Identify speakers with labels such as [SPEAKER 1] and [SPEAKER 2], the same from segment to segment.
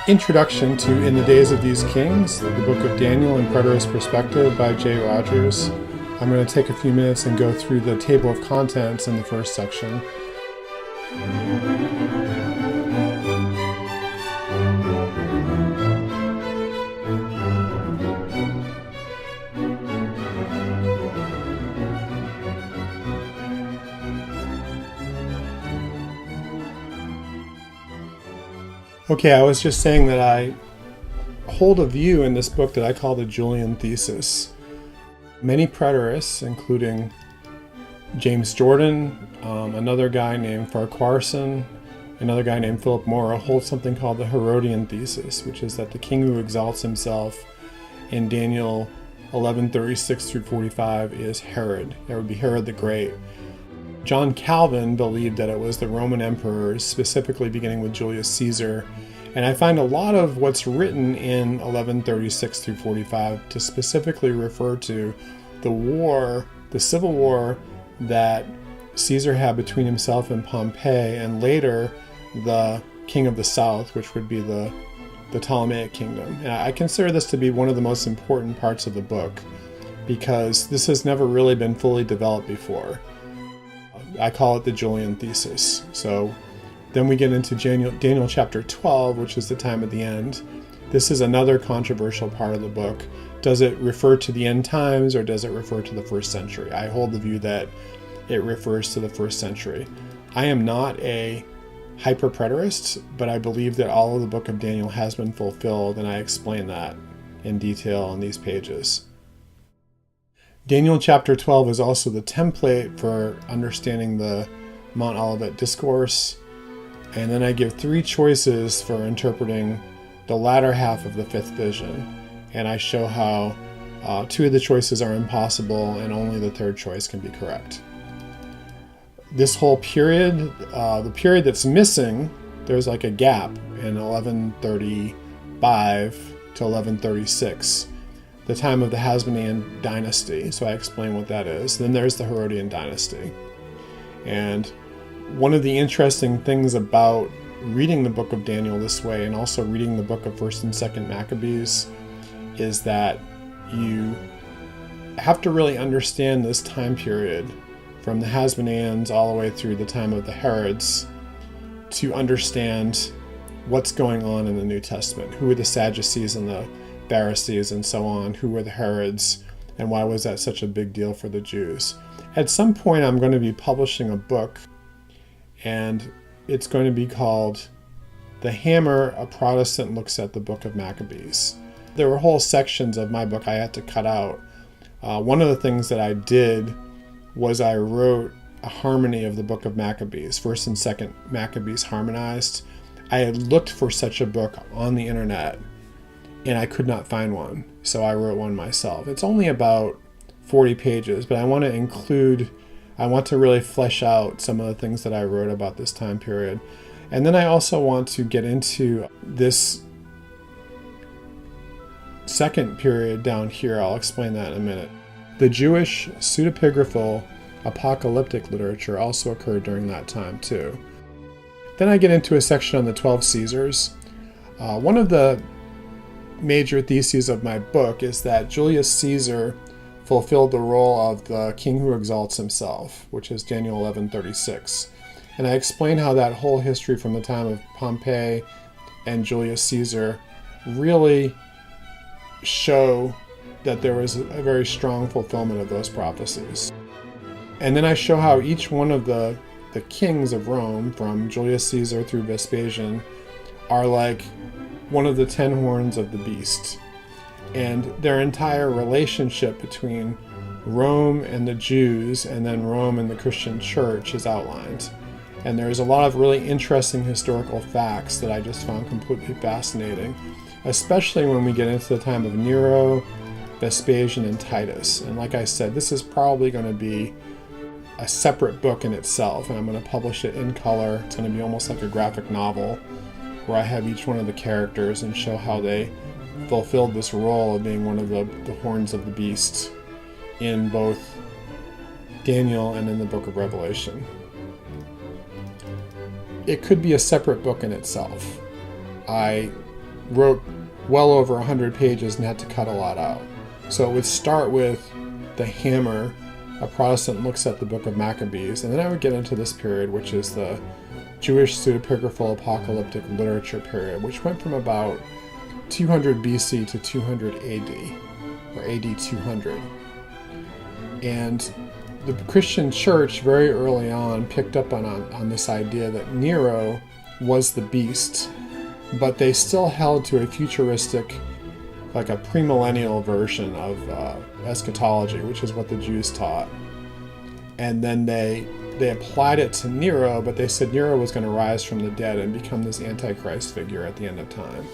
[SPEAKER 1] Introduction to In the Days of These Kings, the book of Daniel and Preterist Perspective by J. Rogers. I'm going to take a few minutes and go through the table of contents in the first section. Okay, I was just saying that I hold a view in this book that I call the Julian thesis. Many preterists, including James Jordan, another guy named Farquharson, another guy named Philip Morrow, hold something called the Herodian thesis, which is that the king who exalts himself in Daniel 11:36 through 45 is Herod. That would be Herod the Great. John Calvin believed that it was the Roman emperors, specifically beginning with Julius Caesar, and I find a lot of what's written in 11:36 through 45 to specifically refer to the war, the civil war that Caesar had between himself and Pompey, and later the king of the south, which would be the Ptolemaic kingdom. And I consider this to be one of the most important parts of the book because this has never really been fully developed before. I call it the Julian thesis. So then we get into Daniel chapter 12, which is the time of the end. This is another controversial part of the book. Does it refer to the end times or does it refer to the first century? I hold the view that it refers to the first century. I am not a hyper-preterist, but I believe that all of the book of Daniel has been fulfilled, and I explain that in detail on these pages. Daniel chapter 12 is also the template for understanding the Mount Olivet Discourse. And then I give three choices for interpreting the latter half of the fifth vision. And I show how two of the choices are impossible and only the third choice can be correct. This whole period, the period that's missing, there's like a gap in 1135 to 1136. The time of the Hasmonean dynasty, so I explain what that is. Then there's the Herodian dynasty. And one of the interesting things about reading the book of Daniel this way, and also reading the book of 1st and 2nd Maccabees, is that you have to really understand this time period from the Hasmoneans all the way through the time of the Herods to understand what's going on in the New Testament. Who are the Sadducees and the Pharisees and so on, who were the Herods, and why was that such a big deal for the Jews. At some point I'm going to be publishing a book, and it's going to be called The Hammer, A Protestant Looks at the Book of Maccabees. There were whole sections of my book I had to cut out. One of the things that I did was I wrote a harmony of the book of Maccabees, 1st and 2nd Maccabees harmonized. I had looked for such a book on the internet, and I could not find one, so I wrote one myself. It's only about 40 pages, but I want to really flesh out some of the things that I wrote about this time period. And then I also want to get into this second period down here. I'll explain that in a minute. The Jewish pseudepigraphal apocalyptic literature also occurred during that time too. Then I get into a section on the 12 Caesars. One of the major theses of my book is that Julius Caesar fulfilled the role of the king who exalts himself, which is Daniel 11:36. And I explain how that whole history from the time of Pompey and Julius Caesar really show that there was a very strong fulfillment of those prophecies. And then I show how each one of the kings of Rome, from Julius Caesar through Vespasian, are like one of the 10 horns of the beast. And their entire relationship between Rome and the Jews, and then Rome and the Christian church, is outlined. And there's a lot of really interesting historical facts that I just found completely fascinating, especially when we get into the time of Nero, Vespasian, and Titus. And like I said, this is probably going to be a separate book in itself, and I'm going to publish it in color. It's going to be almost like a graphic novel, where I have each one of the characters and show how they fulfilled this role of being one of the horns of the beast in both Daniel and in the book of Revelation. It could be a separate book in itself. I wrote well over 100 pages and had to cut a lot out. So it would start with the hammer. A Protestant looks at the book of Maccabees, and then I would get into this period, which is the Jewish pseudepigraphal apocalyptic literature period, which went from about 200 BC to 200 AD, or AD 200. And the Christian church very early on picked up on this idea that Nero was the beast, but they still held to a futuristic, like a premillennial version of eschatology, which is what the Jews taught. And then they applied it to Nero, but they said Nero was going to rise from the dead and become this Antichrist figure at the end of time.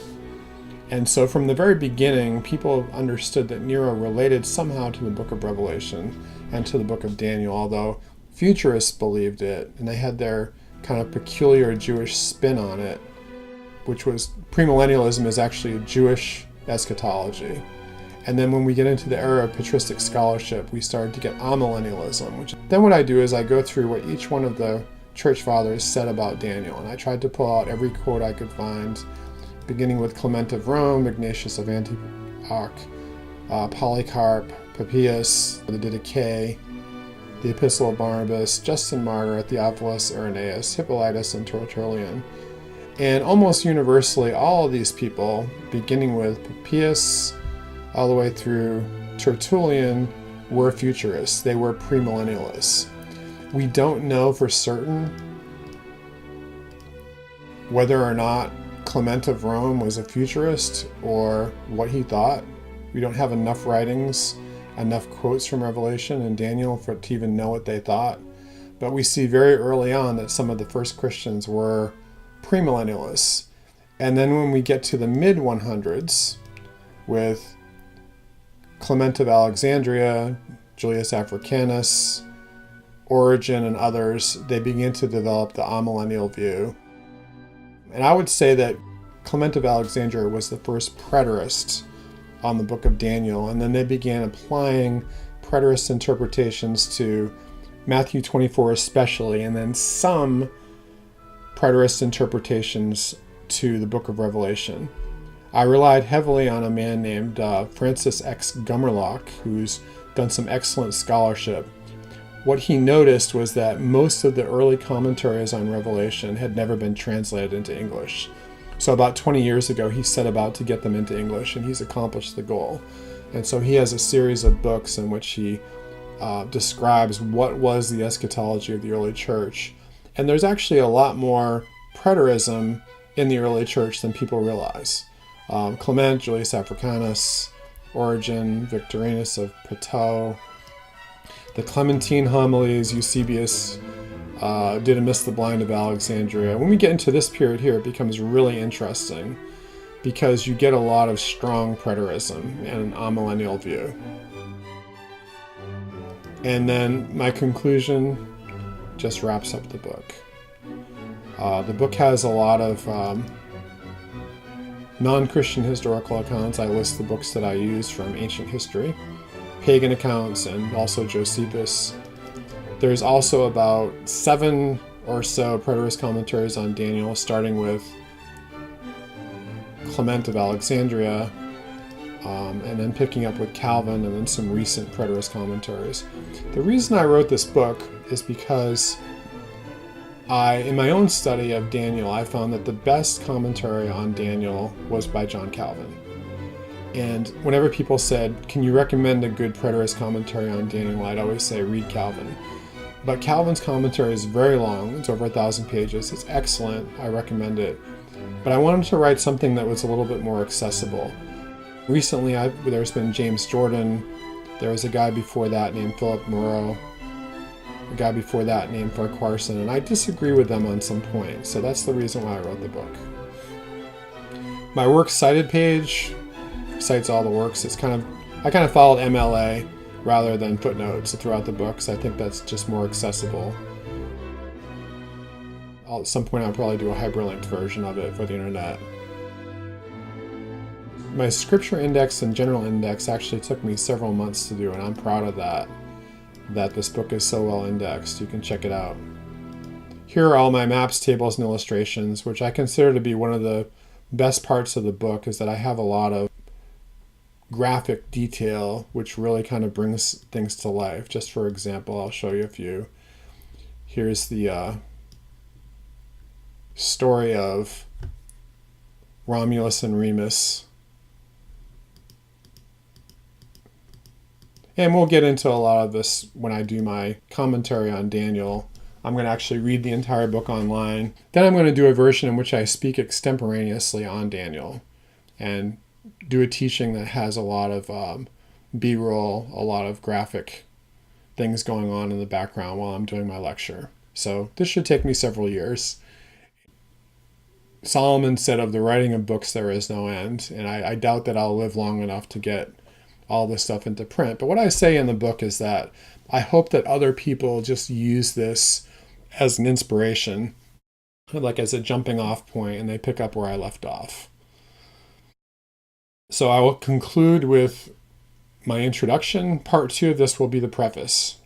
[SPEAKER 1] And so from the very beginning, people understood that Nero related somehow to the book of Revelation and to the book of Daniel, although futurists believed it, and they had their kind of peculiar Jewish spin on it, which was premillennialism is actually a Jewish eschatology. And then when we get into the era of patristic scholarship, we started to get amillennialism. Then what I do is I go through what each one of the church fathers said about Daniel, and I tried to pull out every quote I could find, beginning with Clement of Rome, Ignatius of Antioch, Polycarp, Papias, the Didache, the Epistle of Barnabas, Justin Martyr, Theophilus, Irenaeus, Hippolytus, and Tertullian. And almost universally, all of these people, beginning with Papias all the way through Tertullian, were futurists. They were premillennialists. We don't know for certain whether or not Clement of Rome was a futurist or what he thought. We don't have enough writings, enough quotes from Revelation and Daniel to even know what they thought. But we see very early on that some of the first Christians were premillennialists. And then when we get to the mid-100s with Clement of Alexandria, Julius Africanus, Origen, and others, they begin to develop the amillennial view. And I would say that Clement of Alexandria was the first preterist on the book of Daniel, and then they began applying preterist interpretations to Matthew 24 especially, and then some preterist interpretations to the book of Revelation. I relied heavily on a man named Francis X. Gummerlock, who's done some excellent scholarship. What he noticed was that most of the early commentaries on Revelation had never been translated into English. So about 20 years ago, he set about to get them into English, and he's accomplished the goal. And so he has a series of books in which he describes what was the eschatology of the early church. And there's actually a lot more preterism in the early church than people realize. Clement, Julius Africanus, Origen, Victorinus of Prato, the Clementine homilies, Eusebius, Didymus the Blind of Alexandria. When we get into this period here, it becomes really interesting because you get a lot of strong preterism and an amillennial view. And then my conclusion just wraps up the book. The book has a lot of non-Christian historical accounts. I list the books that I use from ancient history, pagan accounts, and also Josephus. There's also about 7 or so preterist commentaries on Daniel, starting with Clement of Alexandria, and then picking up with Calvin, and then some recent preterist commentaries. The reason I wrote this book is because in my own study of Daniel, I found that the best commentary on Daniel was by John Calvin. And whenever people said, can you recommend a good preterist commentary on Daniel, I'd always say, read Calvin. But Calvin's commentary is very long. It's over 1,000 pages. It's excellent. I recommend it. But I wanted to write something that was a little bit more accessible. Recently, there's been James Jordan. There was a guy before that named Philip Moreau. A guy before that named Farquharson. And I disagree with them on some points. So that's the reason why I wrote the book. My works cited page cites all the works. I kind of followed MLA rather than footnotes throughout the books. I think that's just more accessible. At some point I'll probably do a hyperlinked version of it for the internet. My scripture index and general index actually took me several months to do, and I'm proud of that this book is so well indexed. You can check it out. Here are all my maps, tables, and illustrations, which I consider to be one of the best parts of the book is that I have a lot of graphic detail, which really kind of brings things to life. Just for example, I'll show you a few. Here's the story of Romulus and Remus. And we'll get into a lot of this when I do my commentary on Daniel. I'm going to actually read the entire book online. Then I'm going to do a version in which I speak extemporaneously on Daniel and do a teaching that has a lot of B-roll, a lot of graphic things going on in the background while I'm doing my lecture. So this should take me several years. Solomon said, of the writing of books there is no end, and I doubt that I'll live long enough to get all this stuff into print. But what I say in the book is that I hope that other people just use this as an inspiration, like as a jumping off point, and they pick up where I left off. So I will conclude with my introduction. Part 2 of this will be the preface.